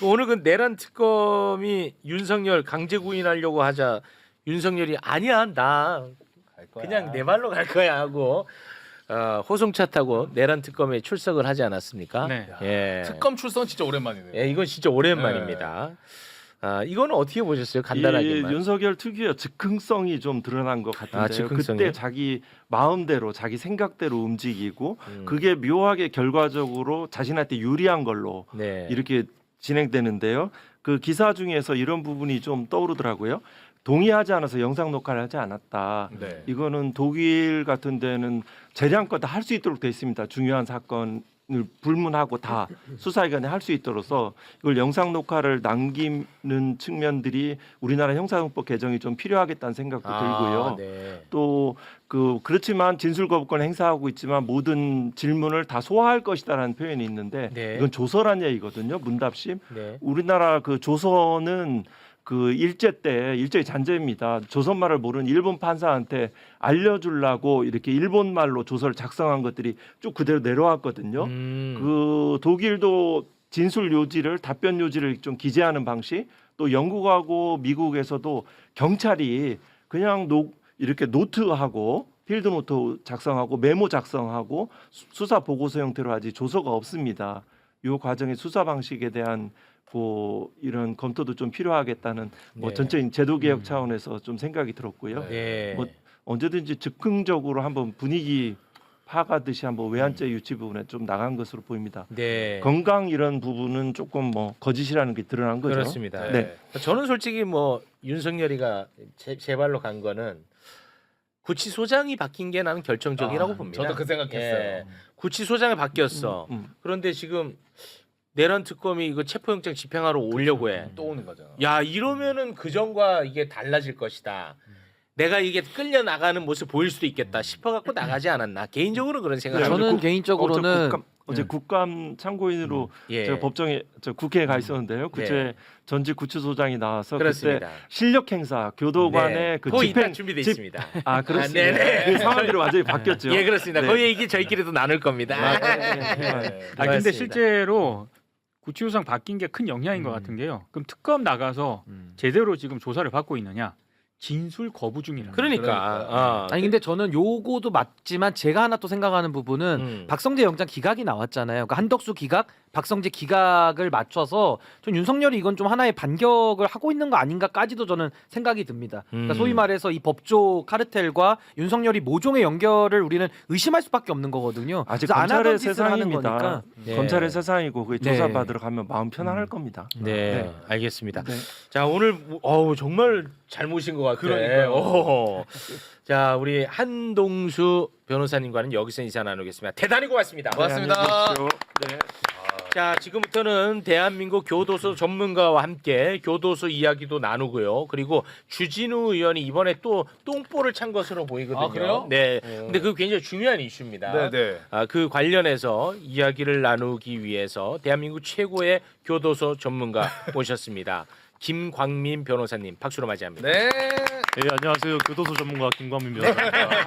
오늘 그 내란 특검이 윤석열 강제 구인하려고 하자 윤석열이 아니야 나 그냥 내 발로 갈 거야 하고 호송차 타고 내란 특검에 출석을 하지 않았습니까? 네. 예. 특검 출석 진짜 오랜만이네요. 예, 이건 진짜 오랜만입니다. 이거는 어떻게 보셨어요? 간단하게만. 윤석열 특유의 즉흥성이 좀 드러난 것 같은데요. 즉흥성이요? 그때 자기 마음대로 자기 생각대로 움직이고 그게 묘하게 결과적으로 자신한테 유리한 걸로 네. 이렇게 진행되는데요. 그 기사 중에서 이런 부분이 좀 떠오르더라고요. 동의하지 않아서 영상 녹화를 하지 않았다. 네. 이거는 독일 같은 데는 재량껏 다 할 수 있도록 돼 있습니다. 중요한 사건을 불문하고 다 수사기관에 할 수 있도록서 이걸 영상 녹화를 남기는 측면들이 우리나라 형사정법 개정이 좀 필요하겠다는 생각도 들고요. 네. 또 그렇지만 진술 거부권 행사하고 있지만 모든 질문을 다 소화할 것이다라는 표현이 있는데 네. 이건 조서란 얘기거든요. 문답심. 네. 우리나라 그 조서는 그 일제의 잔재입니다. 조선말을 모르는 일본 판사한테 알려주려고 이렇게 일본 말로 조서를 작성한 것들이 쭉 그대로 내려왔거든요. 그 독일도 진술 요지를 답변 요지를 좀 기재하는 방식, 또 영국하고 미국에서도 경찰이 그냥 이렇게 노트하고 필드 노트 작성하고 메모 작성하고 수사 보고서 형태로 하지 조서가 없습니다. 이 과정의 수사 방식에 대한 이런 검토도 좀 필요하겠다는 네. 전체적인 제도 개혁 차원에서 좀 생각이 들었고요. 네. 뭐 언제든지 즉흥적으로 한번 분위기 파가듯이 한번 외환죄 유치 부분에 좀 나간 것으로 보입니다. 네. 건강 이런 부분은 조금 거짓이라는 게 드러난 거죠. 그렇습니다. 네. 저는 솔직히 윤석열이가 제 발로 간 거는 구치소장이 바뀐 게 나는 결정적이라고 봅니다. 저도 그 생각했어요. 예. 구치소장이 바뀌었어. 그런데 지금 내란 특검이 이거 체포영장 집행하러 오려고 해. 또 오는 거잖아. 야 이러면은 그 전과 이게 달라질 것이다. 내가 이게 끌려 나가는 모습 보일 수도 있겠다 싶어갖고 나가지 않았나. 개인적으로 그런 생각을 네, 저는 개인적으로는 어제 국감 참고인으로 예. 제가 국회에 가 있었는데요. 네. 전직 구치소장이 나와서 그렇습니다. 그때 실력 행사 교도관의 네. 그 거의 집행 이따 준비돼 있습니다. 그렇습니다. 네네. 그 상황들이 완전히 바뀌었죠. 예 그렇습니다. 네. 그 얘기 저희끼리도 나눌 겁니다. 네. 근데 맞습니다. 실제로 구치소장 바뀐 게 큰 영향인 것 같은 게요. 그럼 특검 나가서 제대로 지금 조사를 받고 있느냐? 진술 거부 중이라. 그러니까. 아니 근데 저는 요거도 맞지만 제가 하나 또 생각하는 부분은 박성재 영장 기각이 나왔잖아요. 그러니까 한덕수 기각, 박성재 기각을 맞춰서 전 윤석열이 이건 좀 하나의 반격을 하고 있는 거 아닌가까지도 저는 생각이 듭니다. 그러니까 소위 말해서 이 법조 카르텔과 윤석열이 모종의 연결을 우리는 의심할 수밖에 없는 거거든요. 아직 그래서 안 하던 검찰의 짓을 하는 세상입니다. 거니까. 네. 검찰의 세상이고 그 네. 조사받으러 가면 마음 편안할 겁니다. 네, 알겠습니다. 네. 자 오늘 정말 잘 모신 것 같아요. 그러니까요. 자 우리 한동수 변호사님과는 여기서 인사 나누겠습니다. 대단히 고맙습니다. 고맙습니다. 네. 자 지금부터는 대한민국 교도소 전문가와 함께 교도소 이야기도 나누고요. 그리고 주진우 의원이 이번에 또 똥볼을 찬 것으로 보이거든요. 아, 그래요? 네. 근데 그 굉장히 중요한 이슈입니다. 네네. 그 관련해서 이야기를 나누기 위해서 대한민국 최고의 교도소 전문가 모셨습니다. 김광민 변호사님 박수로 맞이합니다. 네. 네, 안녕하세요. 교도소 전문가 김광민 변호사입니다.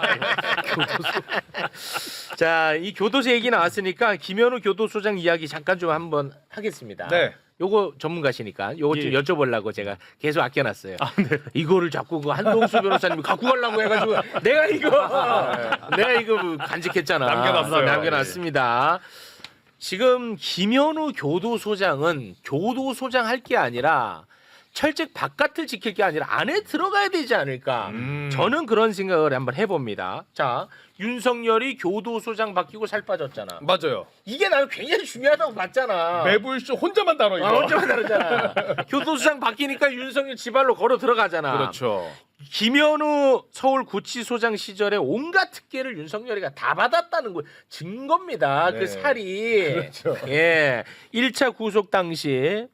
자, 이 교도소 얘기 나왔으니까 김현우 교도소장 이야기 잠깐 좀 한번 하겠습니다. 네. 요거 전문가시니까 요거 좀 예. 여쭤보려고 제가 계속 아껴놨어요. 이거를 자꾸 그 한동수 변호사님이 갖고 가려고 해가지고 내가 이거 간직했잖아. 남겨놨어요. 남겨놨습니다. 지금 김현우 교도소장은 교도소장 할 게 아니라 철책 바깥을 지킬 게 아니라 안에 들어가야 되지 않을까. 저는 그런 생각을 한번 해봅니다. 자, 윤석열이 교도소장 바뀌고 살 빠졌잖아. 맞아요. 이게 나는 굉장히 중요하다고 봤잖아. 매불쇼 혼자만 다뤄 이거. 혼자만 다르잖아. 교도소장 바뀌니까 윤석열 지발로 걸어 들어가잖아. 그렇죠. 김현우 서울구치소장 시절에 온갖 특혜를 윤석열이가 다 받았다는 거 증거입니다. 네. 그 살이. 그렇죠. 예. 1차 구속 당시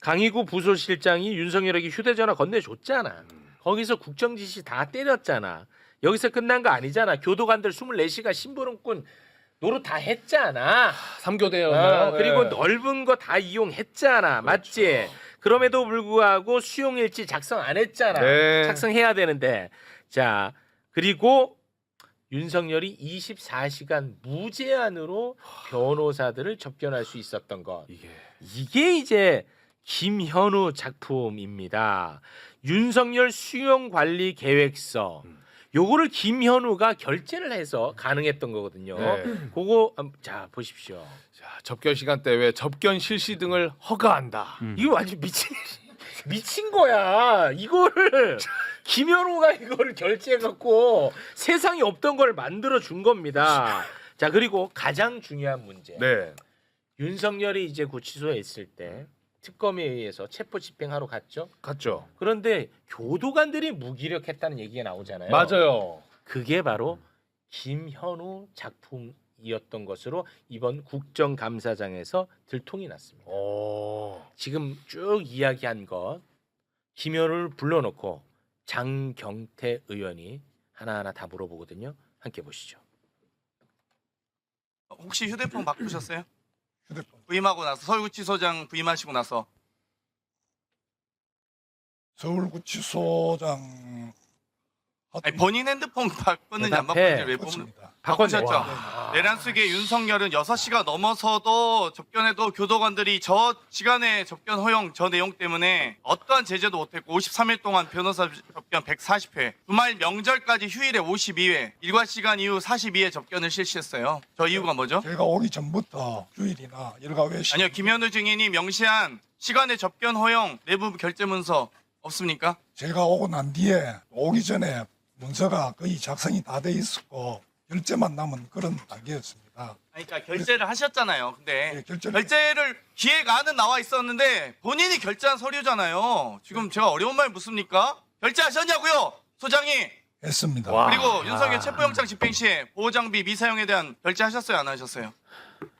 강희구 부소실장이 윤석열에게 휴대전화 건네줬잖아. 거기서 국정지시 다 때렸잖아. 여기서 끝난 거 아니잖아. 교도관들 24시간 심부름꾼 노릇 다 했잖아. 3교대였나요? 그리고 넓은 거 다 이용했잖아. 맞지? 그럼에도 불구하고 수용일지 작성 안 했잖아. 네. 작성해야 되는데. 자, 그리고 윤석열이 24시간 무제한으로 변호사들을 접견할 수 있었던 것. 이게 이제 김현우 작품입니다. 윤석열 수용 관리 계획서. 요거를 김현우가 결재를 해서 가능했던 거거든요. 네. 그거 자 보십시오. 자, 접견 시간대 외 접견 실시 등을 허가한다. 이거 완전 미친 거야. 이거를 김현우가 이거를 결재해 갖고 세상에 없던 걸 만들어 준 겁니다. 자, 그리고 가장 중요한 문제. 네. 윤석열이 이제 구치소에 있을 때 특검에 의해서 체포 집행하러 갔죠. 갔죠. 그런데 교도관들이 무기력했다는 얘기가 나오잖아요. 맞아요. 그게 바로 김현우 작품이었던 것으로 이번 국정감사장에서 들통이 났습니다. 오. 지금 쭉 이야기한 것 김현우를 불러놓고 장경태 의원이 하나하나 다 물어보거든요. 함께 보시죠. 혹시 휴대폰 바꾸셨어요? 부임하고 나서 서울구치소장 부임하시고 나서 서울구치소장 아니, 본인 핸드폰 바꿨는지 안 대답해. 바꿨는지 왜 바꿨습니다. 바꾸셨죠? 내란 속에 윤석열은 6시가 넘어서도 접견에도 교도관들이 저 시간에 접견 허용 저 내용 때문에 어떠한 제재도 못했고 53일 동안 변호사 접견 140회 주말 명절까지 휴일에 52회 일과 시간 이후 42회 접견을 실시했어요. 저 이유가 뭐죠? 제가 오기 전부터 휴일이나 일가 외 시 아니요, 김현우 증인이 명시한 시간에 접견 허용 내부 결재 문서 없습니까? 제가 오고 난 뒤에 오기 전에 문서가 거의 작성이 다 돼 있었고 결재만 남은 그런 단계였습니다. 아니, 그러니까 결재를 하셨잖아요. 근데 예, 결재를 기획안은 나와 있었는데 본인이 결재한 서류잖아요. 지금 제가 어려운 말 묻습니까? 결재하셨냐고요, 소장이? 했습니다. 그리고 윤석열 체포영장 집행 시에 보호장비 미사용에 대한 결재하셨어요, 안 하셨어요?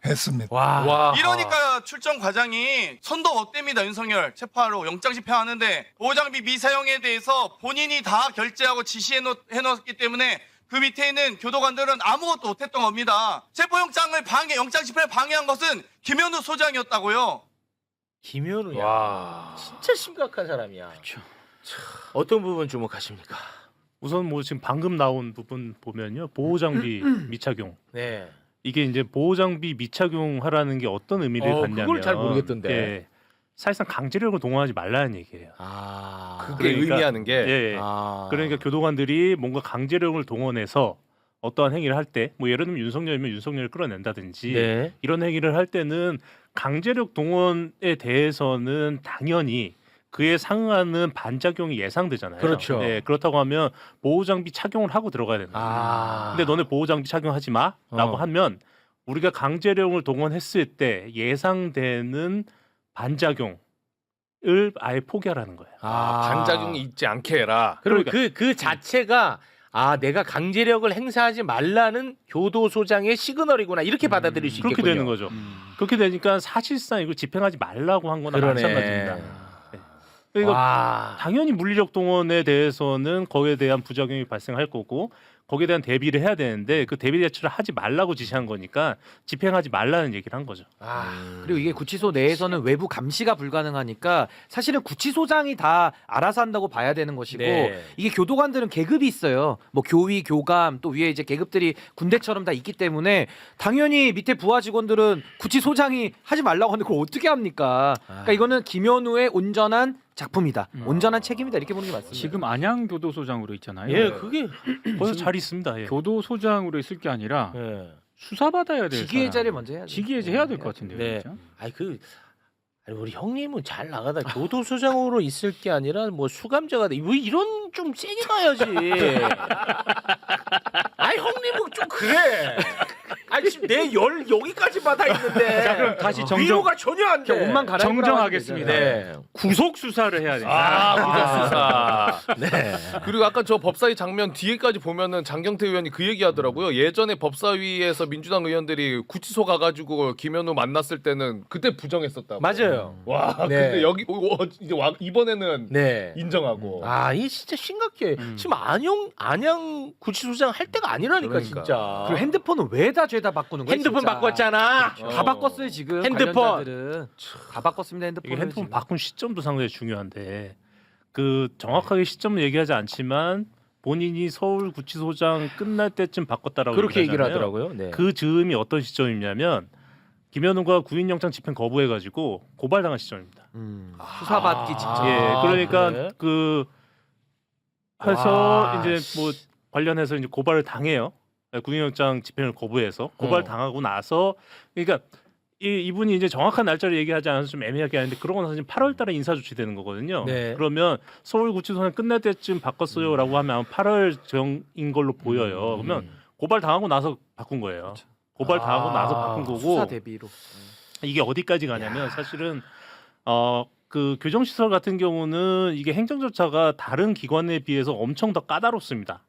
했습니다. 와. 이러니까 출정 과장이 선도 못됩니다. 윤석열 체포하러 영장 집행하는데 보호장비 미사용에 대해서 본인이 다 결재하고 지시해놓았기 때문에 그 밑에 있는 교도관들은 아무것도 못했던 겁니다. 체포영장을 영장 집행을 방해한 것은 김현우 소장이었다고요. 김현우야. 와. 진짜 심각한 사람이야. 그렇죠. 어떤 부분 주목하십니까? 우선 뭐 지금 방금 나온 부분 보면요, 보호장비 미착용. 네. 이게 이제 보호장비 미착용하라는 게 어떤 의미를 갖냐면, 그걸 잘 모르겠던데. 예, 사실상 강제력을 동원하지 말라는 얘기예요. 아. 그게 그러니까- 의미하는 게 예, 아. 그러니까 교도관들이 뭔가 강제력을 동원해서 어떠한 행위를 할 때, 뭐 예를 들면 윤석열이면 윤석열을 끌어낸다든지 네. 이런 행위를 할 때는 강제력 동원에 대해서는 당연히 그에 상응하는 반작용이 예상되잖아요. 그렇죠. 네, 그렇다고 하면 보호장비 착용을 하고 들어가야 된다. 아. 근데 너네 보호장비 착용하지 마라고 하면 우리가 강제력을 동원했을 때 예상되는 반작용을 아예 포기하라는 거예요. 반작용이 있지 않게 해라. 그리고 그 자체가 내가 강제력을 행사하지 말라는 교도소장의 시그널이구나 이렇게 받아들일 수 있겠군요. 그렇게 되는 거죠. 그렇게 되니까 사실상 이거 집행하지 말라고 한 거나 그러네. 마찬가지입니다. 그러니까 와. 당연히 물리력 동원에 대해서는 거기에 대한 부작용이 발생할 거고 거기에 대한 대비를 해야 되는데 그 대비 대처를 하지 말라고 지시한 거니까 집행하지 말라는 얘기를 한 거죠. 그리고 이게 구치소 내에서는 외부 감시가 불가능하니까 사실은 구치소장이 다 알아서 한다고 봐야 되는 것이고 네. 이게 교도관들은 계급이 있어요. 뭐 교위, 교감 또 위에 이제 계급들이 군대처럼 다 있기 때문에 당연히 밑에 부하 직원들은 구치소장이 하지 말라고 하는데 그걸 어떻게 합니까? 그러니까 이거는 김현우의 온전한 작품이다. 온전한 책임이다. 이렇게 보는 게 맞습니다. 지금 안양교도소장으로 있잖아요. 예, 그게 거기서 잘 있습니다. 예. 교도소장으로 있을 게 아니라 예. 수사받아야 될 직위해제를 먼저 해야죠. 직위해제 해야 될 것 같은데요. 네. 진짜? 우리 형님은 잘 나가다 교도소장으로 있을 게 아니라 뭐 수감자가 돼. 왜 이런 좀 세게 가야지. 형님은 좀 그래. 지금 내 열 여기까지 받아 있는데. 자, 그럼 다시 정정- 위로가 전혀 안 돼. 옷만 갈아입으라고 정정하겠습니다. 하면 되잖아요. 네. 구속 수사를 해야 됩니다. 구속수사. 네. 그리고 아까 저 법사위 장면 뒤에까지 보면은 장경태 의원이 그 얘기하더라고요. 예전에 법사위에서 민주당 의원들이 구치소 가가지고 김현우 만났을 때는 그때 부정했었다고. 맞아요. 와, 네. 근데 여기 이제 이번에는 네. 인정하고. 이 진짜 심각해. 지금 안양 구치소장 할 때가 아니라니까 그러니까. 진짜. 그리고 핸드폰은 왜 다 죄다 바꾸는 거예요? 핸드폰 진짜? 바꿨잖아. 다 바꿨어요 지금. 핸드폰. 관련자들은. 다 바꿨습니다 핸드폰. 이게 핸드폰 바꾼 시점도 상당히 중요한데 그 정확하게 시점을 얘기하지 않지만 본인이 서울구치소장 끝날 때쯤 바꿨다라고 그렇게 얘기를 하잖아요. 하더라고요. 네. 그 즈음이 어떤 시점이냐면 김현우가 구인영장 집행 거부해가지고 고발당한 시점입니다. 수사받기 직전. 예, 그러니까 그래? 그 해서 와, 이제 씨. 뭐 관련해서 이제 고발을 당해요. 구인영장 집행을 거부해서 고발 당하고 나서 그러니까 이분이 이제 정확한 날짜를 얘기하지 않아서 좀 애매하게 하는데 그러고 나서 지금 8월달에 인사 조치되는 거거든요. 네. 그러면 서울구치소는 끝날 때쯤 바꿨어요라고 하면 아마 8월 정인 걸로 보여요. 그러면 고발 당하고 나서 바꾼 거예요. 고발 당하고 나서 바꾼 거고 수사 대비로. 이게 어디까지 가냐면 사실은 그 교정시설 같은 경우는 이게 행정 절차가 다른 기관에 비해서 엄청 더 까다롭습니다.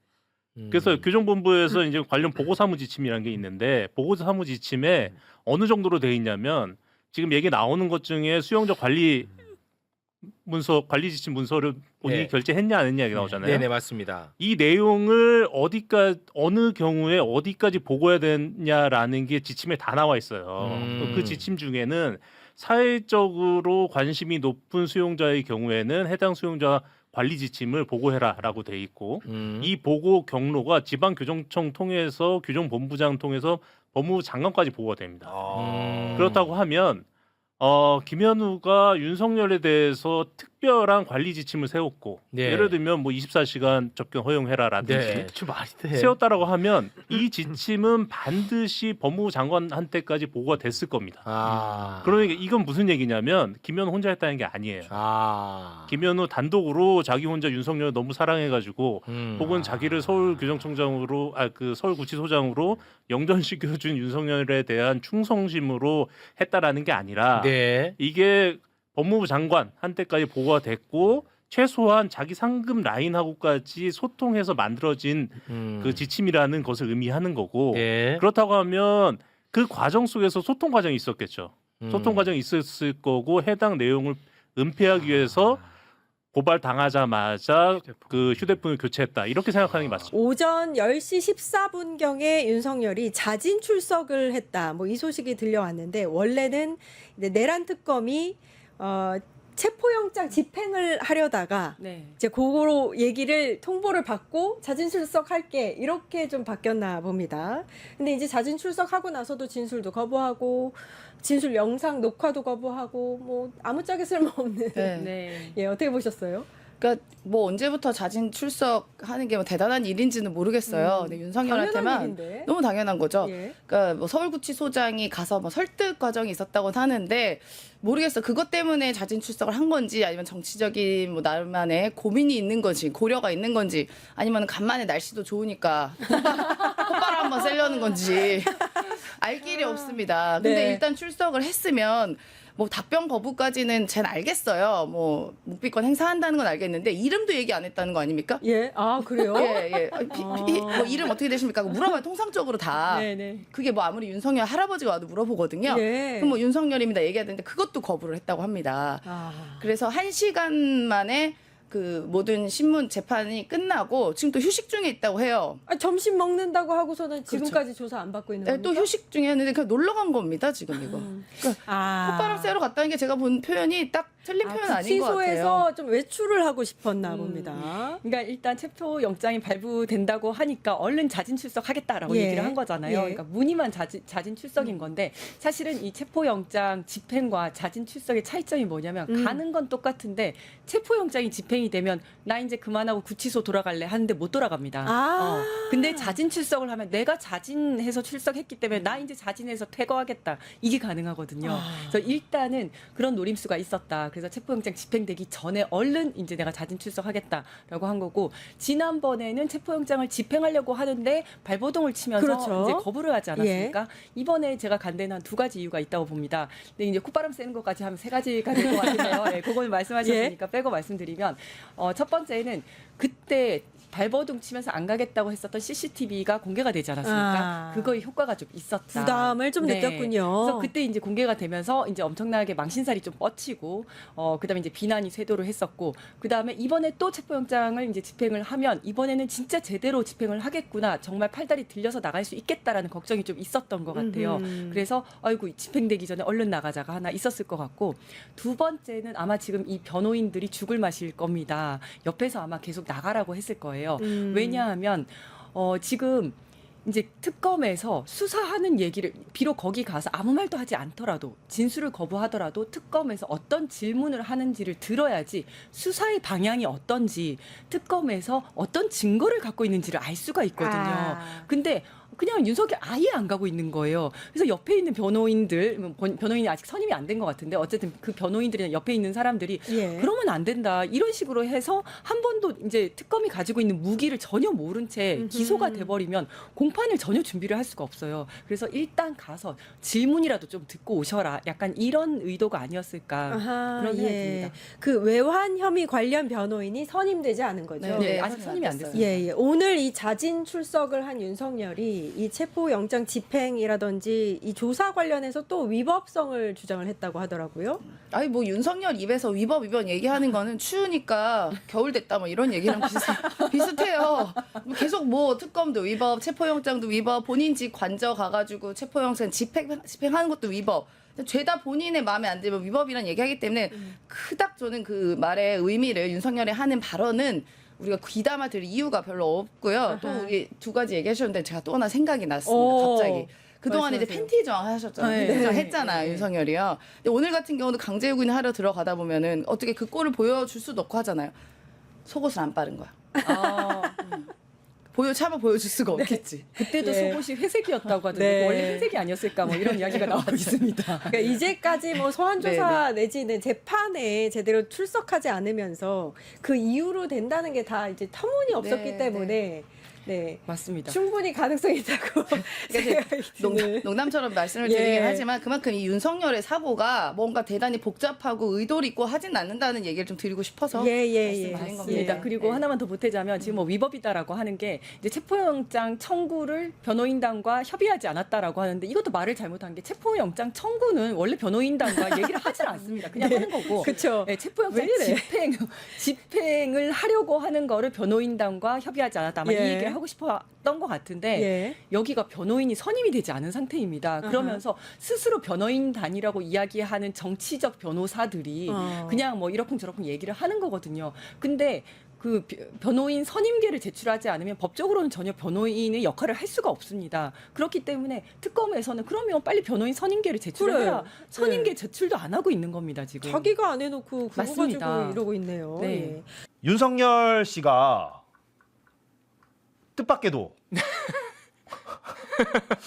그래서 교정본부에서 이제 관련 보고사무지침이라는 게 있는데 보고사무지침에 어느 정도로 돼 있냐면 지금 얘기 나오는 것 중에 수용자 관리 문서, 관리 지침 문서를 본인이 네. 결제했냐 안 했냐 얘기 나오잖아요. 네네 맞습니다. 이 내용을 어느 경우에 어디까지 보고해야 되냐라는 게 지침에 다 나와 있어요. 그 지침 중에는 사회적으로 관심이 높은 수용자의 경우에는 해당 수용자 관리 지침을 보고해라라고 돼 있고 이 보고 경로가 지방교정청 통해서 교정본부장 통해서 법무부 장관까지 보고가 됩니다. 그렇다고 하면 김현우가 윤석열에 대해서 특별한 관리 지침을 세웠고 네. 예를 들면 뭐 24시간 접견 허용해라라든지 네, 좀 말이 돼. 세웠다라고 하면 이 지침은 반드시 법무부 장관한테까지 보고가 됐을 겁니다. 그러니까 이건 무슨 얘기냐면 김현우 혼자 했다는 게 아니에요. 김현우 단독으로 자기 혼자 윤석열을 너무 사랑해가지고 혹은 자기를 서울교정청장으로 그 서울구치소장으로 영전시켜준 윤석열에 대한 충성심으로 했다라는 게 아니라 네. 이게 법무부 장관 한테까지 보고가 됐고 최소한 자기 상급 라인하고까지 소통해서 만들어진 그 지침이라는 것을 의미하는 거고 네. 그렇다고 하면 그 과정 속에서 소통 과정이 있었겠죠. 소통 과정이 있었을 거고 해당 내용을 은폐하기 위해서 고발 당하자마자 그 휴대폰을 교체했다 이렇게 생각하는 게 맞습니다. 오전 10시 14분경에 윤석열이 자진 출석을 했다. 뭐 이 소식이 들려왔는데 원래는 이제 내란 특검이 체포영장 집행을 하려다가 네. 이제 그거로 얘기를 통보를 받고 자진 출석할게 이렇게 좀 바뀌었나 봅니다. 근데 이제 자진 출석하고 나서도 진술도 거부하고 진술 영상 녹화도 거부하고 뭐 아무짝에 쓸모없는. 네. 네. 예, 어떻게 보셨어요? 그러니까 뭐 언제부터 자진 출석하는 게 뭐 대단한 일인지는 모르겠어요. 근데 당연한 윤석열한테만 일인데. 너무 당연한 거죠. 예. 그러니까 뭐 서울구치소장이 가서 뭐 설득 과정이 있었다고 하는데 모르겠어. 그것 때문에 자진 출석을 한 건지 아니면 정치적인 뭐 나름만의 고민이 있는 건지 고려가 있는 건지 아니면 간만에 날씨도 좋으니까 콧바람 한번 쐬려는 건지 알 길이 없습니다. 근데 네. 일단 출석을 했으면 뭐 답변 거부까지는 쟨 알겠어요. 뭐 묵비권 행사한다는 건 알겠는데 이름도 얘기 안 했다는 거 아닙니까? 예. 아, 그래요? 예, 예. 뭐 이름 어떻게 되십니까? 물어봐요. 통상적으로 다. 네네. 그게 뭐 아무리 윤석열 할아버지가 와도 물어보거든요. 예. 그럼 뭐 윤석열입니다 얘기해야 되는데 그것도 거부를 했다고 합니다. 그래서 1시간 만에 그 모든 신문 재판이 끝나고 지금 또 휴식 중에 있다고 해요. 아, 점심 먹는다고 하고서는 지금까지 조사 안 받고 있는 네, 겁니까? 또 휴식 중에 했는데 그냥 놀러 간 겁니다 지금 이거. 콧바람 쐬러 갔다는 게 제가 본 표현이 딱 틀린 표현 아닌 것 같아요. 구치소에서 좀 외출을 하고 싶었나 봅니다. 그러니까 일단 체포 영장이 발부된다고 하니까 얼른 자진 출석하겠다라고 예. 얘기를 한 거잖아요. 예. 그러니까 문의만 자진 출석인 건데 사실은 이 체포 영장 집행과 자진 출석의 차이점이 뭐냐면 가는 건 똑같은데 체포 영장이 집행이 되면 나 이제 그만하고 구치소 돌아갈래 하는데 못 돌아갑니다. 근데 자진 출석을 하면 내가 자진해서 출석했기 때문에 나 이제 자진해서 퇴거하겠다 이게 가능하거든요. 그래서 일단은 그런 노림수가 있었다. 그래서 체포영장 집행되기 전에 얼른 이제 내가 자진 출석하겠다라고 한 거고 지난번에는 체포영장을 집행하려고 하는데 발버둥을 치면서 그렇죠. 이제 거부를 하지 않았습니까? 이번에 제가 간 데는 한 2가지 이유가 있다고 봅니다. 근데 이제 콧바람 쐬는 것까지 하면 3가지가 될 것 같은데요. 네, 그거는 말씀하셨으니까 빼고 말씀드리면 첫 번째는 그때 발버둥 치면서 안 가겠다고 했었던 CCTV가 공개가 되지 않았습니까? 그거의 효과가 좀 있었다. 부담을 좀 느꼈군요. 그래서 그때 이제 공개가 되면서 이제 엄청나게 망신살이 좀 뻗치고, 그다음에 이제 비난이 쇄도를 했었고, 그다음에 이번에 또 체포영장을 이제 집행을 하면 이번에는 진짜 제대로 집행을 하겠구나, 정말 팔다리 들려서 나갈 수 있겠다라는 걱정이 좀 있었던 것 같아요. 그래서 아이고 집행되기 전에 얼른 나가자가 하나 있었을 것 같고, 두 번째는 아마 지금 이 변호인들이 죽을 맛일 겁니다. 옆에서 아마 계속 나가라고 했을 거예요. 왜냐하면 지금 이제 특검에서 수사하는 얘기를 비록 거기 가서 아무 말도 하지 않더라도 진술을 거부하더라도 특검에서 어떤 질문을 하는지를 들어야지 수사의 방향이 어떤지 특검에서 어떤 증거를 갖고 있는지를 알 수가 있거든요. 근데 그냥 윤석열 아예 안 가고 있는 거예요. 그래서 옆에 있는 변호인들, 변호인이 아직 선임이 안 된 것 같은데 어쨌든 그 변호인들이나 옆에 있는 사람들이 예. 그러면 안 된다 이런 식으로 해서 한 번도 이제 특검이 가지고 있는 무기를 전혀 모른 채 기소가 돼버리면 공판을 전혀 준비를 할 수가 없어요. 그래서 일단 가서 질문이라도 좀 듣고 오셔라. 약간 이런 의도가 아니었을까 아하, 그런 생각이 예. 듭니다. 그 외환 혐의 관련 변호인이 선임되지 않은 거죠. 네, 아직 선임이 안 됐습니다. 예, 예. 오늘 이 자진 출석을 한 윤석열이 이 체포영장 집행이라든지 이 조사 관련해서 또 위법성을 주장을 했다고 하더라고요. 아니 뭐 윤석열 입에서 위법 위반 얘기하는 거는 추우니까 겨울 됐다 뭐 이런 얘기랑 비슷해요. 뭐 계속 뭐 특검도 위법, 체포영장도 위법, 본인 집 관저 가가지고 체포영장 집행하는 것도 위법. 죄다 본인의 마음에 안 들면 위법이란 얘기하기 때문에 그닥 저는 그 말의 의미를 윤석열이 하는 발언은 우리가 귀담아 들을 이유가 별로 없고요. 또 우리 두 가지 얘기하셨는데 제가 또 하나 생각이 났습니다. 갑자기. 그동안에 이제 말씀하세요. 팬티 저항 하셨잖아요. 네. 팬티 저항 했잖아요, 윤석열이요. 근데 오늘 같은 경우도 강제유인 하러 들어가다 보면은 어떻게 그 꼴을 보여줄 수도 없고 하잖아요. 속옷을 안 빠른 거야. 차마 보여줄 수가 없겠지. 그때도 예. 속옷이 회색이었다고 하던데 네. 원래 회색이 아니었을까 뭐 이런 이야기가 나오고 있습니다. 그러니까 이제까지 뭐 소환 조사 내지는 재판에 제대로 출석하지 않으면서 그 이유로 된다는 게 다 이제 터무니 없었기 네, 때문에 네. 맞습니다. 충분히 가능성이 있다고 생각이 드는. 농담처럼 말씀을 예. 드리긴 하지만 그만큼 이 윤석열의 사고가 뭔가 대단히 복잡하고 의도를 있고 하진 않는다는 얘기를 좀 드리고 싶어서 예. 말씀드린 겁니다. 맞습니다. 그리고 네. 하나만 더 보태자면 지금 뭐 위법이다라고 하는 게 이제 체포영장 청구를 변호인단과 협의하지 않았다라고 하는데 이것도 말을 잘못한 게 체포영장 청구는 원래 변호인단과 얘기를 하지 않습니다. 그냥 하는 거고. 그렇죠. 네, 체포영장 왜 이래? 집행을 하려고 하는 거를 변호인단과 협의하지 않았다. 아마 예. 이 얘기를 하고 싶었던 것 같은데 예. 여기가 변호인이 선임이 되지 않은 상태입니다. 그러면서 스스로 변호인단이라고 이야기하는 정치적 변호사들이 그냥 뭐 이러쿵저러쿵 얘기를 하는 거거든요. 근데 그 변호인 선임계를 제출하지 않으면 법적으로는 전혀 변호인의 역할을 할 수가 없습니다. 그렇기 때문에 특검에서는 그러면 빨리 변호인 선임계를 제출해라. 그래. 선임계 제출도 안 하고 있는 겁니다, 지금. 자기가 안 해놓고 그거 맞습니다. 가지고 이러고 있네요. 네. 예. 윤석열 씨가 뜻밖에도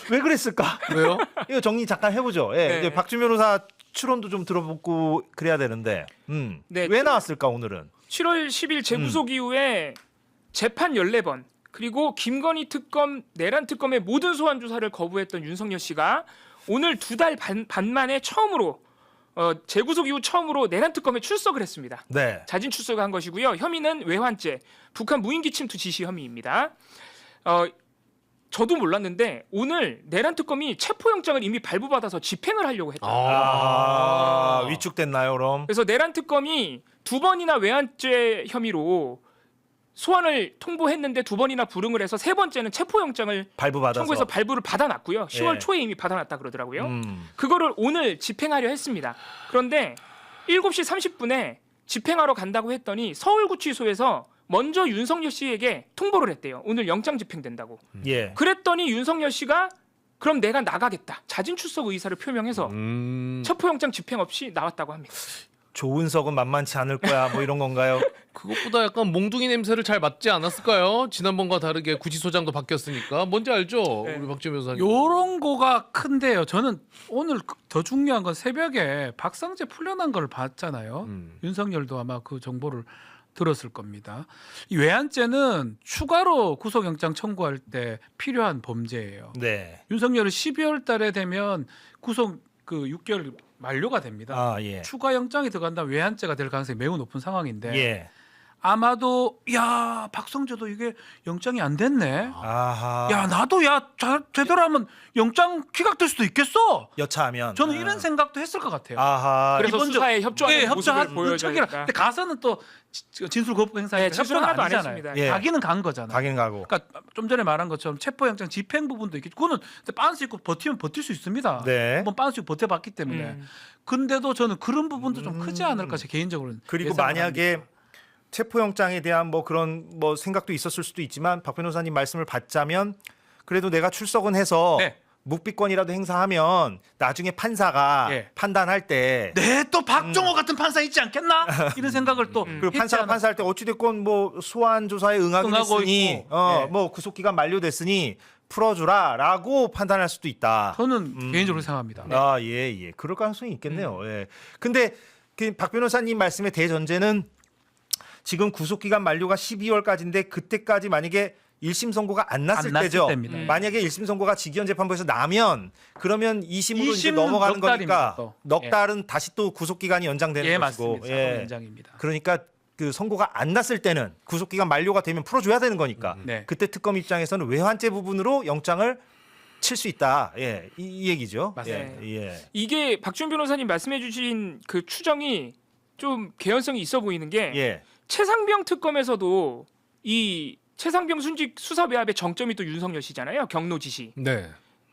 왜 그랬을까? 왜요? 이거 정리 잠깐 해보죠. 예, 네. 이제 박준 변호사 추론도 좀 들어보고 그래야 되는데, 네, 왜 나왔을까 오늘은? 7월 10일 재구속 이후에 재판 14번 그리고 김건희 특검, 내란 특검의 모든 소환 조사를 거부했던 윤석열 씨가 오늘 2달 반 만에 처음으로 재구속 이후 처음으로 내란 특검에 출석을 했습니다. 네, 자진 출석을 한 것이고요. 혐의는 외환죄, 북한 무인기 침투 지시 혐의입니다. 저도 몰랐는데 오늘 내란 특검이 체포영장을 이미 발부받아서 집행을 하려고 했다. 위축됐나요 그럼? 그래서 내란 특검이 2번이나 외환죄 혐의로 소환을 통보했는데 2번이나 불응을 해서 3번째는 체포영장을 발부받아서. 청구해서 발부를 받아놨고요. 10월 예. 초에 이미 받아놨다 그러더라고요. 그거를 오늘 집행하려 했습니다. 그런데 7시 30분에 집행하러 간다고 했더니 서울구치소에서 먼저 윤석열 씨에게 통보를 했대요. 오늘 영장 집행된다고. 예. 그랬더니 윤석열 씨가 그럼 내가 나가겠다. 자진 출석 의사를 표명해서 체포영장 집행 없이 나왔다고 합니다. 조은석은 만만치 않을 거야. 뭐 이런 건가요? 그것보다 약간 몽둥이 냄새를 잘 맡지 않았을까요? 지난번과 다르게 구치소장도 바뀌었으니까 뭔지 알죠? 네. 우리 박준 변호사님. 요런 거가 큰데요. 저는 오늘 더 중요한 건 새벽에 박성재 풀려난 걸 봤잖아요. 윤석열도 아마 그 정보를 들었을 겁니다. 이 외환죄는 추가로 구속영장 청구할 때 필요한 범죄예요. 네. 윤석열은 12월 달에 되면 구속 그 6개월 만료가 됩니다. 아 예. 추가 영장이 들어간다면 외환죄가 될 가능성이 매우 높은 상황인데 예. 아마도 야 박성재도 이게 영장이 안 됐네. 아하. 야 나도 제대로 하면 영장 기각될 수도 있겠어. 여차하면. 저는 이런 생각도 했을 것 같아요. 아하. 그래서 수사에 협조하는 모습을 협조한 보여줘야 척이라. 되니까. 근데 가서는 또 진술 거부 행사에 네, 진술 하나도 안 했습니다. 예. 가기는 간 거잖아. 가긴 가고. 그러니까 좀 전에 말한 것처럼 체포영장 집행 부분도 있겠죠. 그거는 빤스 있고 버티면 버틸 수 있습니다. 네. 한번 빤스 있고 버텨봤기 때문에. 근데도 저는 그런 부분도 좀 크지 않을까 제 개인적으로는. 그리고 예상을 만약에 합니다. 체포영장에 대한 뭐 그런 뭐 생각도 있었을 수도 있지만 박 변호사님 말씀을 받자면 그래도 내가 출석은 해서 네. 묵비권이라도 행사하면 나중에 판사가 예. 판단할 때 네, 또 박정호 같은 판사 있지 않겠나? 이런 생각을 또 그리고 판사가 판사할 때 어찌됐건 뭐 소환 조사에 응하게 응하고 됐으니 있고. 예. 뭐 구속 기간 만료됐으니 풀어주라라고 판단할 수도 있다. 저는 개인적으로 생각합니다. 아, 예. 그럴 가능성이 있겠네요. 예. 근데 그 박 변호사님 말씀의 대전제는 지금 구속 기간 만료가 12월까지인데 그때까지 만약에 1심 선고가 안 났을 때죠. 때입니다. 만약에 1심 선고가 직위원재판부에서 나면 그러면 2심으로 이제 2심은 넘어가는 넉 달입니다, 거니까 또. 넉 예. 달은 다시 또 구속 기간이 연장되는 예, 것이고. 맞습니다. 사건 연장입니다. 그러니까 그 선고가 안 났을 때는 구속 기간 만료가 되면 풀어줘야 되는 거니까. 네. 그때 특검 입장에서는 외환죄 부분으로 영장을 칠 수 있다. 예, 이 얘기죠. 맞습니다. 예. 이게 박준 변호사님 말씀해주신 그 추정이 좀 개연성이 있어 보이는 게 예. 최상병 특검에서도 이 최상병 순직 수사 배합의 정점이 또 윤석열 씨잖아요. 경로 지시. 네.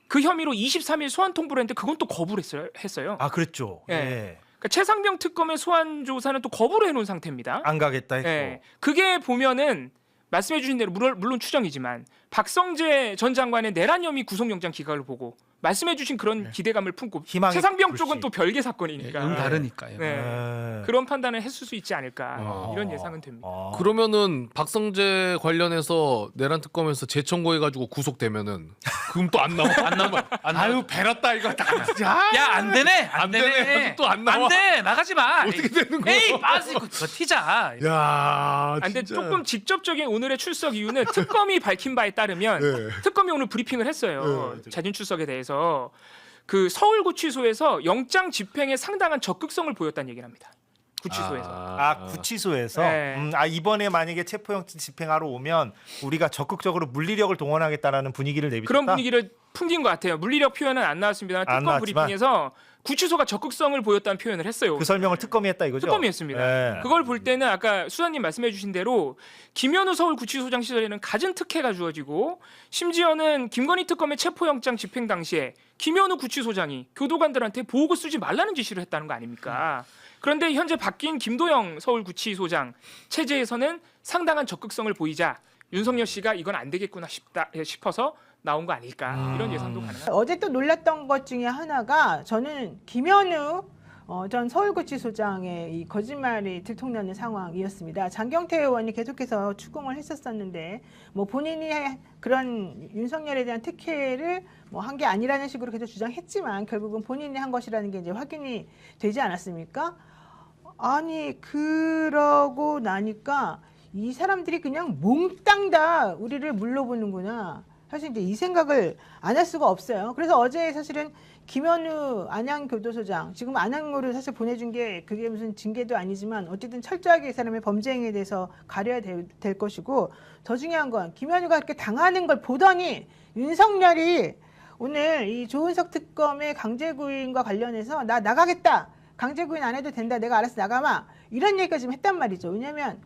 그 혐의로 23일 소환 통보를 했는데 그건 또 거부를 했어요. 아, 그랬죠. 예. 예. 그러니까 최상병 특검의 소환 조사는 또 거부를 해놓은 상태입니다. 안 가겠다 했고. 예. 그게 보면은 말씀해주신 대로 물론 추정이지만 박성재 전 장관의 내란 혐의 구속영장 기각을 보고 말씀해주신 그런 기대감을 품고 희망의 최상병 불씨. 쪽은 또 별개 사건이니까 응 다르니까요. 네. 예. 그런 판단을 했을 수 있지 않을까 이런 예상은 됩니다. 그러면은 박성재 관련해서 내란 특검에서 재청구해가지고 구속되면은 그럼 또 안 나와. 안 나와. 아유 배렸다 이거 다. 야, 안 되네. 안 되네. 또 안 나와. 안 돼. 나가지 마. 어떻게 되는 거야? 에이, 빠지. 저 튀자. 야, 아, 근데 조금 직접적인 오늘의 출석 이유는 특검이 밝힌 바에 따르면 특검이 오늘 브리핑을 했어요. 자진 출석에 대해서 그 서울구치소에서 영장 집행에 상당한 적극성을 보였다는 얘기를 합니다. 구치소에서. 구치소에서 네. 이번에 만약에 체포영장 집행하러 오면 우리가 적극적으로 물리력을 동원하겠다라는 분위기를 내비쳤다. 그런 분위기를 풍긴 것 같아요. 물리력 표현은 안 나왔습니다만 안 특검 나왔지만. 브리핑에서 구치소가 적극성을 보였다는 표현을 했어요. 그 설명을 특검이 했다 이거죠? 특검이 했습니다. 예. 그걸 볼 때는 아까 수사님 말씀해주신 대로 김현우 서울구치소장 시절에는 갖은 특혜가 주어지고 심지어는 김건희 특검의 체포영장 집행 당시에 김현우 구치소장이 교도관들한테 보호구 쓰지 말라는 지시를 했다는 거 아닙니까? 그런데 현재 바뀐 김도영 서울구치소장 체제에서는 상당한 적극성을 보이자 윤석열 씨가 이건 안 되겠구나 싶어서 나온 거 아닐까 이런 예상도 가능합니다. 어제 또 놀랐던 것 중에 하나가 저는 김현우 전 서울구치소장의 이 거짓말이 들통나는 상황이었습니다. 장경태 의원이 계속해서 추궁을 했었었는데 뭐 본인이 그런 윤석열에 대한 특혜를 뭐 한 게 아니라는 식으로 계속 주장했지만 결국은 본인이 한 것이라는 게 이제 확인이 되지 않았습니까? 아니 그러고 나니까 이 사람들이 그냥 몽땅 다 우리를 물러보는구나. 사실 이제 이 생각을 안 할 수가 없어요. 그래서 어제 사실은 김현우 안양교도소장 지금 안양으로 사실 보내준 게 그게 무슨 징계도 아니지만 어쨌든 철저하게 이 사람의 범죄 행위에 대해서 가려야 될 것이고 더 중요한 건 김현우가 이렇게 당하는 걸 보더니 윤석열이 오늘 이 조은석 특검의 강제구인과 관련해서 나 나가겠다. 강제구인 안 해도 된다. 내가 알아서 나가마. 이런 얘기가 지금 했단 말이죠. 왜냐하면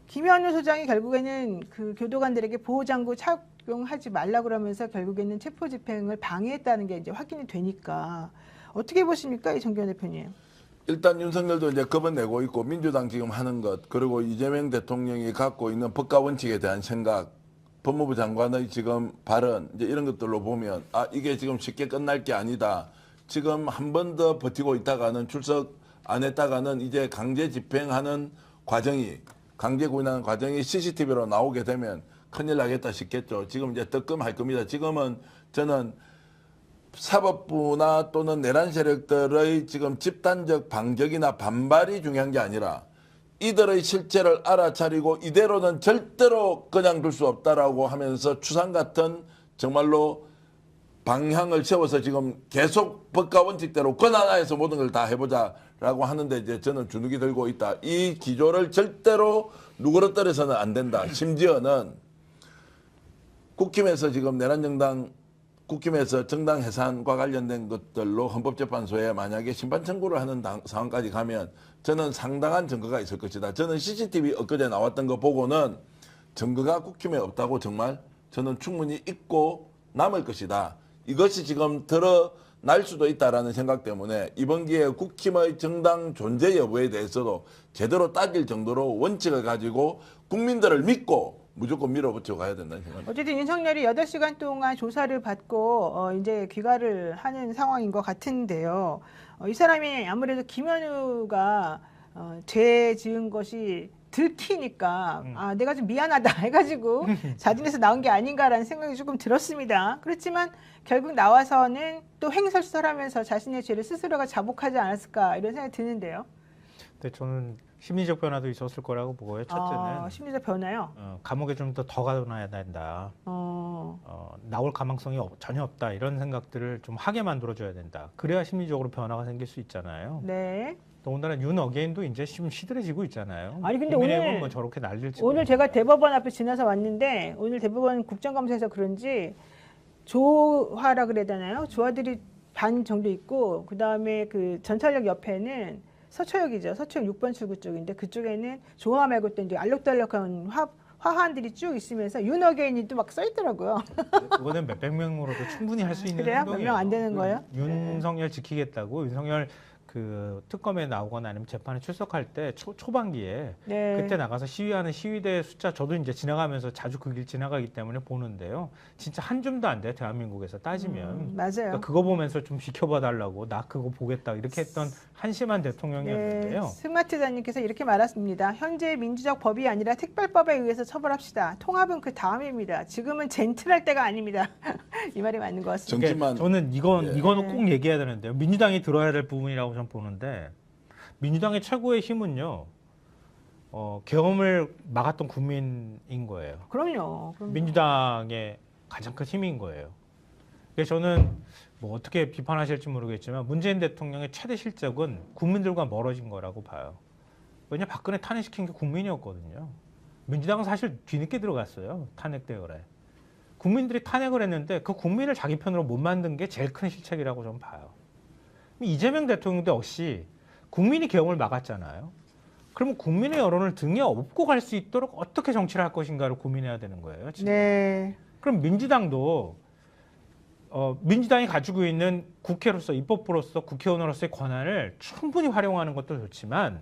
김현우 소장이 결국에는 그 교도관들에게 보호장구 착용하지 말라 그러면서 결국에는 체포집행을 방해했다는 게 이제 확인이 되니까 어떻게 보십니까, 이정규 대표님? 일단 윤석열도 이제 겁은 내고 있고 민주당 지금 하는 것 그리고 이재명 대통령이 갖고 있는 법과 원칙에 대한 생각, 법무부 장관의 지금 발언 이제 이런 것들로 보면 이게 지금 쉽게 끝날 게 아니다. 지금 한 번 더 버티고 있다가는 출석 안 했다가는 이제 강제 집행하는 과정이 강제 구인하는 과정이 CCTV로 나오게 되면 큰일 나겠다 싶겠죠. 지금 이제 뜨끔할 겁니다. 지금은 저는 사법부나 또는 내란 세력들의 지금 집단적 반격이나 반발이 중요한 게 아니라 이들의 실체를 알아차리고 이대로는 절대로 그냥 둘 수 없다라고 하면서 추상 같은 정말로 방향을 세워서 지금 계속 법과 원칙대로 권한하에서 모든 걸 다 해보자라고 하는데 이제 저는 주눅이 들고 있다. 이 기조를 절대로 누그러뜨려서는 안 된다. 심지어는 국힘에서 지금 내란정당 국힘에서 정당 해산과 관련된 것들로 헌법재판소에 만약에 심판 청구를 하는 상황까지 가면 저는 상당한 증거가 있을 것이다. 저는 CCTV 엊그제 나왔던 거 보고는 증거가 국힘에 없다고 정말 저는 충분히 있고 남을 것이다. 이것이 지금 드러날 수도 있다라는 생각 때문에 이번 기회에 국힘의 정당 존재 여부에 대해서도 제대로 따질 정도로 원칙을 가지고 국민들을 믿고 무조건 밀어붙여 가야 된다는 생각입니다. 어쨌든 윤석열이 8시간 동안 조사를 받고 이제 귀가를 하는 상황인 것 같은데요. 이 사람이 아무래도 김현우가 죄 지은 것이 들키니까 아 내가 좀 미안하다 해가지고 자진해서 나온 게 아닌가라는 생각이 조금 들었습니다. 그렇지만 결국 나와서는 또 횡설수설하면서 자신의 죄를 스스로가 자복하지 않았을까 이런 생각이 드는데요. 근데 저는 심리적 변화도 있었을 거라고 보고요. 첫째는 심리적 변화요. 감옥에 좀 더 가둬놔야 된다. 나올 가망성이 전혀 없다. 이런 생각들을 좀 하게 만들어줘야 된다. 그래야 심리적으로 변화가 생길 수 있잖아요. 네. 더군다나 윤 어게인도 이제 좀 시들해지고 있잖아요. 아니 근데 국민의힘은 뭐 저렇게 날릴지 오늘 제가 대법원 앞에 지나서 왔는데 오늘 대법원 국정감사에서 그런지 조화라 그래야 되나요? 조화들이 반 정도 있고 그 다음에 그 전철역 옆에는 서초역이죠. 서초역 6번 출구 쪽인데 그쪽에는 조화 말고 또 이제 알록달록한 화환들이 쭉 있으면서 윤 어게인이도 막 써 있더라고요. 그거는 몇백 명으로도 충분히 할 수 있는 그래요? 행동이에요. 몇 명 안 되는 거예요? 윤석열 지키겠다고 윤석열 그 특검에 나오거나 아니면 재판에 출석할 때 초반기에 네. 그때 나가서 시위하는 시위대 숫자 저도 이제 지나가면서 자주 그 길 지나가기 때문에 보는데요. 진짜 한 줌도 안 돼 대한민국에서 따지면. 맞아요. 그러니까 그거 보면서 좀 지켜봐 달라고 나 그거 보겠다 이렇게 했던 한심한 대통령이었는데요. 네, 스마트다님께서 이렇게 말했습니다. 현재 민주적 법이 아니라 특별법에 의해서 처벌합시다. 통합은 그 다음입니다. 지금은 젠틀할 때가 아닙니다. 이 말이 맞는 것 같습니다. 정치만 저는 이거는 네. 꼭 얘기해야 되는데요. 민주당이 들어야 될 부분이라고 저는 보는데 민주당의 최고의 힘은요. 계엄을 막았던 국민인 거예요. 그럼요. 민주당의 가장 큰 힘인 거예요. 그래서 저는 뭐 어떻게 비판하실지 모르겠지만 문재인 대통령의 최대 실적은 국민들과 멀어진 거라고 봐요. 왜냐 박근혜 탄핵시킨 게 국민이었거든요. 민주당은 사실 뒤늦게 들어갔어요. 탄핵 대열에. 국민들이 탄핵을 했는데 그 국민을 자기 편으로 못 만든 게 제일 큰 실책이라고 저는 봐요. 이재명 대통령도 역시 국민이 계엄을 막았잖아요. 그러면 국민의 여론을 등에 업고 갈 수 있도록 어떻게 정치를 할 것인가를 고민해야 되는 거예요. 지금. 네. 그럼 민주당도 민주당이 가지고 있는 국회로서 입법부로서 국회의원으로서의 권한을 충분히 활용하는 것도 좋지만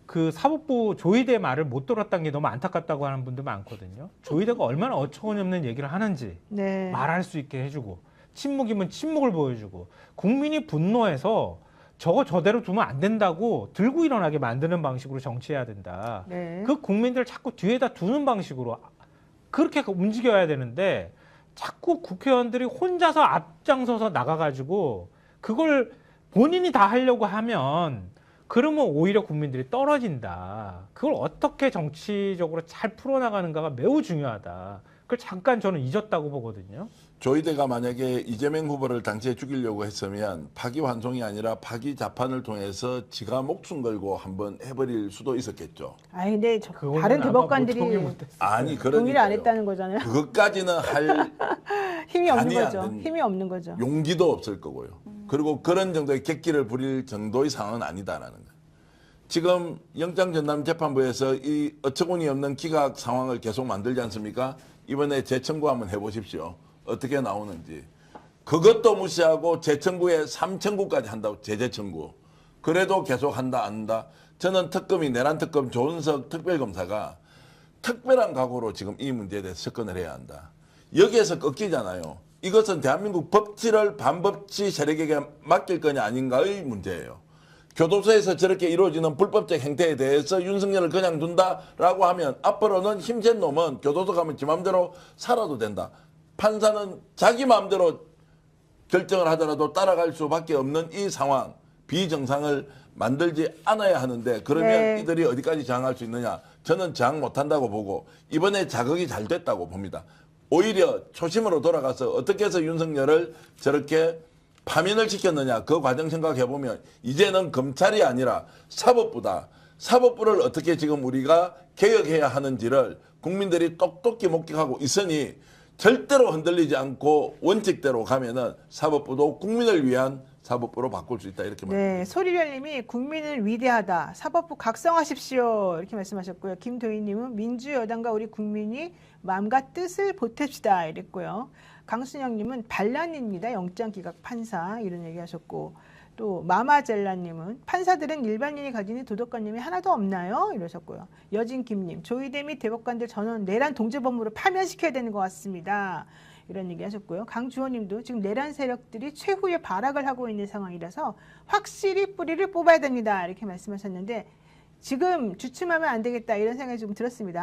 그 사법부 조의대 말을 못 들었다는 게 너무 안타깝다고 하는 분들 많거든요. 조의대가 얼마나 어처구니없는 얘기를 하는지 네. 말할 수 있게 해주고 침묵이면 침묵을 보여주고 국민이 분노해서 저대로 두면 안 된다고 들고 일어나게 만드는 방식으로 정치해야 된다. 네. 그 국민들을 자꾸 뒤에다 두는 방식으로 그렇게 움직여야 되는데 자꾸 국회의원들이 혼자서 앞장서서 나가가지고 그걸 본인이 다 하려고 하면 그러면 오히려 국민들이 떨어진다. 그걸 어떻게 정치적으로 잘 풀어나가는가가 매우 중요하다. 그걸 잠깐 저는 잊었다고 보거든요. 조이대가 만약에 이재명 후보를 당시에 죽이려고 했으면 파기환송이 아니라 파기자판을 통해서 지가 목숨 걸고 한번 해버릴 수도 있었겠죠. 아니 근데 그거는 다른 아마 대법관들이 보통이 못했어요. 아니 동의를 안 그러니까요. 했다는 거잖아요. 그것까지는 할 힘이 없는 아니, 안 거죠. 됩니다. 힘이 없는 거죠. 용기도 없을 거고요. 그리고 그런 정도의 객기를 부릴 정도의 상황은 아니다라는 거예요. 지금 영장전담재판부에서 이 어처구니 없는 기각 상황을 계속 만들지 않습니까? 이번에 재청구 한번 해보십시오. 어떻게 나오는지. 그것도 무시하고 재청구에 3청구까지 한다고 재재청구. 그래도 계속 한다 안 한다. 저는 특검이 내란 특검 조은석 특별검사가 특별한 각오로 지금 이 문제에 대해서 접근을 해야 한다. 여기에서 꺾이잖아요. 이것은 대한민국 법치를 반법치 세력에게 맡길 거냐 아닌가의 문제예요. 교도소에서 저렇게 이루어지는 불법적 행태에 대해서 윤석열을 그냥 둔다라고 하면 앞으로는 힘센 놈은 교도소 가면 지 마음대로 살아도 된다. 판사는 자기 마음대로 결정을 하더라도 따라갈 수밖에 없는 이 상황, 비정상을 만들지 않아야 하는데 그러면 네. 이들이 어디까지 저항할 수 있느냐. 저는 저항 못한다고 보고 이번에 자극이 잘 됐다고 봅니다. 오히려 초심으로 돌아가서 어떻게 해서 윤석열을 저렇게 파면을 시켰느냐 그 과정 생각해보면 이제는 검찰이 아니라 사법부다. 사법부를 어떻게 지금 우리가 개혁해야 하는지를 국민들이 똑똑히 목격하고 있으니 절대로 흔들리지 않고 원칙대로 가면은 사법부도 국민을 위한 사법부로 바꿀 수 있다 이렇게 말합니다. 네, 소리별님이 국민은 위대하다. 사법부 각성하십시오. 이렇게 말씀하셨고요. 김도희님은 민주여당과 우리 국민이 마음과 뜻을 보탭시다. 이랬고요. 강순영님은 반란입니다. 영장기각 판사 이런 얘기하셨고 또 마마젤라님은 판사들은 일반인이 가지는 도덕관념이 하나도 없나요? 이러셨고요. 여진김님, 조의대 및 대법관들 전원 내란 동제범으로 파면시켜야 되는 것 같습니다. 이런 얘기 하셨고요. 강주호님도 지금 내란 세력들이 최후의 발악을 하고 있는 상황이라서 확실히 뿌리를 뽑아야 됩니다. 이렇게 말씀하셨는데 지금 주춤하면 안 되겠다 이런 생각이 좀 들었습니다.